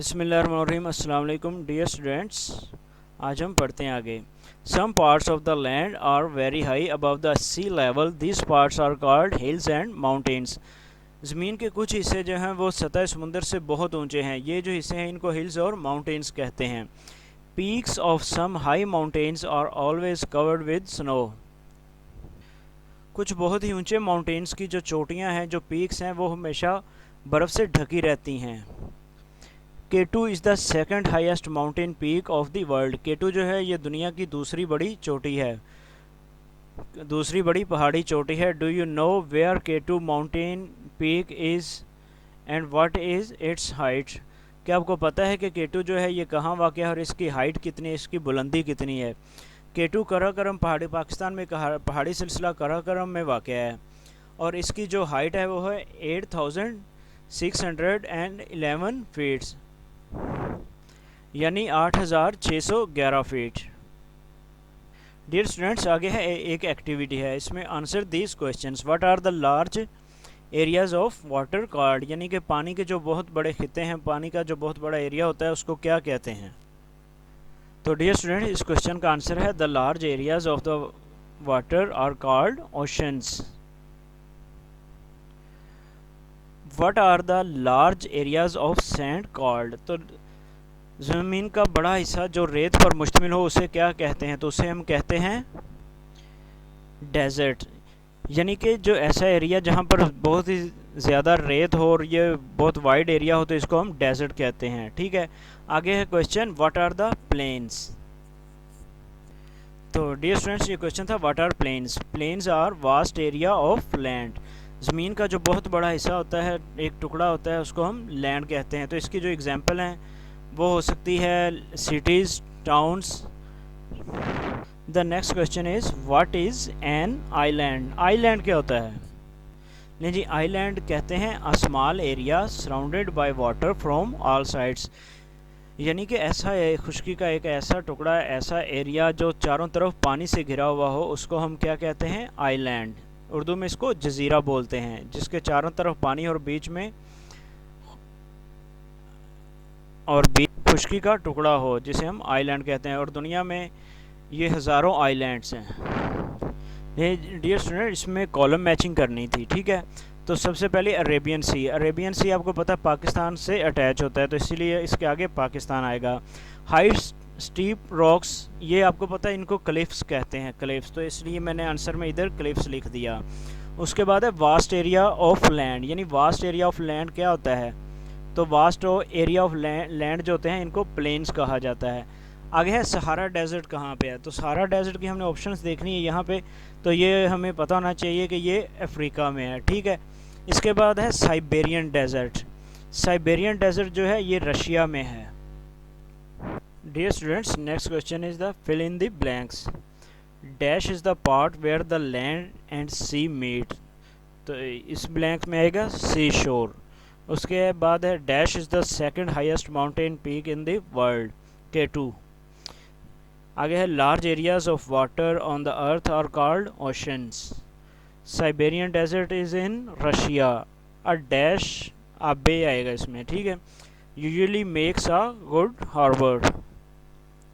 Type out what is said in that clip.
बिस्मिल्लाहिर्रहमानिर्रहीम। अस्सलाम वालेकुम डियर स्टूडेंट्स, आज हम पढ़ते हैं आगे। Some parts of the land are very high above the sea level, this parts are called hills and mountains. ज़मीन के कुछ हिस्से जो हैं वो सतह समुंदर से बहुत ऊंचे हैं, ये जो हिस्से हैं इनको हिल्स और माउंटेन्स कहते हैं। Peaks of some high mountains are always covered with snow. कुछ बहुत ही ऊंचे माउंटेन्स की जो चोटियां हैं, जो पीक्स हैं, वो हमेशा बर्फ़ से ढकी रहती हैं। K2 is the second highest mountain peak of the world. K2 जो है ये दुनिया की दूसरी बड़ी चोटी है, दूसरी बड़ी पहाड़ी चोटी है। Do you know where K2 mountain peak is and what is its height? क्या आपको पता है कि K2 जो है ये कहाँ वाक़ है और इसकी हाइट कितनी है, इसकी बुलंदी कितनी है? K2 कराकरम पहाड़ी पाकिस्तान में पहाड़ी सिलसिला कराकरम में वाक़ है और इसकी जो हाइट है वो है 8611 फीट्स, यानी 8611 फीट। डियर स्टूडेंट्स, आगे है एक एक्टिविटी है, इसमें answer these questions. What are the large areas of water called? यानी कि पानी के जो बहुत बड़े खिते हैं, पानी का जो बहुत बड़ा एरिया होता है उसको क्या कहते हैं? तो डियर स्टूडेंट, इस क्वेश्चन का आंसर है the large areas of the water are called oceans. What are the large areas of sand called? तो ज़मीन का बड़ा हिस्सा जो रेत पर मुश्तमिल हो उसे क्या कहते हैं? तो उसे हम कहते हैं डेजर्ट। यानी कि जो ऐसा एरिया जहाँ पर बहुत ही ज़्यादा रेत हो और ये बहुत वाइड एरिया हो तो इसको हम डेजर्ट कहते हैं। ठीक है, आगे है question what are the plains? तो डियर स्टूडेंट्स, ये क्वेश्चन था what are plains? Plains are vast area of land. ज़मीन का जो बहुत बड़ा हिस्सा होता है, एक टुकड़ा होता है, उसको हम लैंड कहते हैं। तो इसकी जो एग्जांपल हैं वो हो सकती है cities, towns. The next question is what is an island? Island क्या होता है? नहीं जी, आइलैंड कहते हैं a small area surrounded by water from all sides. यानी कि ऐसा खुश्की का एक ऐसा टुकड़ा, ऐसा एरिया जो चारों तरफ पानी से घिरा हुआ हो, उसको हम क्या कहते हैं? आइलैंड। उर्दू में इसको जजीरा बोलते हैं, जिसके चारों तरफ पानी और बीच खुश्की का टुकड़ा हो, जिसे हम आइलैंड कहते हैं। और दुनिया में ये हज़ारों आइलैंड्स हैं। ये डियर स्टूडेंट, इसमें कॉलम मैचिंग करनी थी। ठीक है, तो सबसे पहले अरेबियन सी। अरेबियन सी आपको पता है पाकिस्तान से अटैच होता है, तो इसीलिए इसके आगे पाकिस्तान आएगा। हाइट स्टीप रॉक्स, ये आपको पता है इनको क्लिफ्स कहते हैं, क्लिफ्स, तो इसलिए मैंने आंसर में इधर क्लिफ्स लिख दिया। उसके बाद है वास्ट एरिया ऑफ लैंड। यानी वास्ट एरिया ऑफ लैंड क्या होता है? तो वास्ट एरिया ऑफ लैंड जो होते हैं इनको प्लेन्स कहा जाता है। आगे है सहारा डेजर्ट कहाँ पे है? तो सहारा डेजर्ट की हमने ऑप्शंस देखनी है यहाँ पे, तो ये हमें पता होना चाहिए कि ये अफ्रीका में है। ठीक है, इसके बाद है साइबेरियन डेजर्ट। साइबेरियन डेजर्ट जो है ये रशिया में है। Dear students, next question is the fill in the blanks. Dash is the part where the land and sea meet. तो इस ब्लैंक में आएगा सी शोर। उसके बाद है dash is the second highest mountain peak in the world, K2। आगे है large areas of water on the earth are called oceans. Siberian desert is in Russia. A dash, आ बे आएगा इसमें। ठीक है, usually makes a good harbour.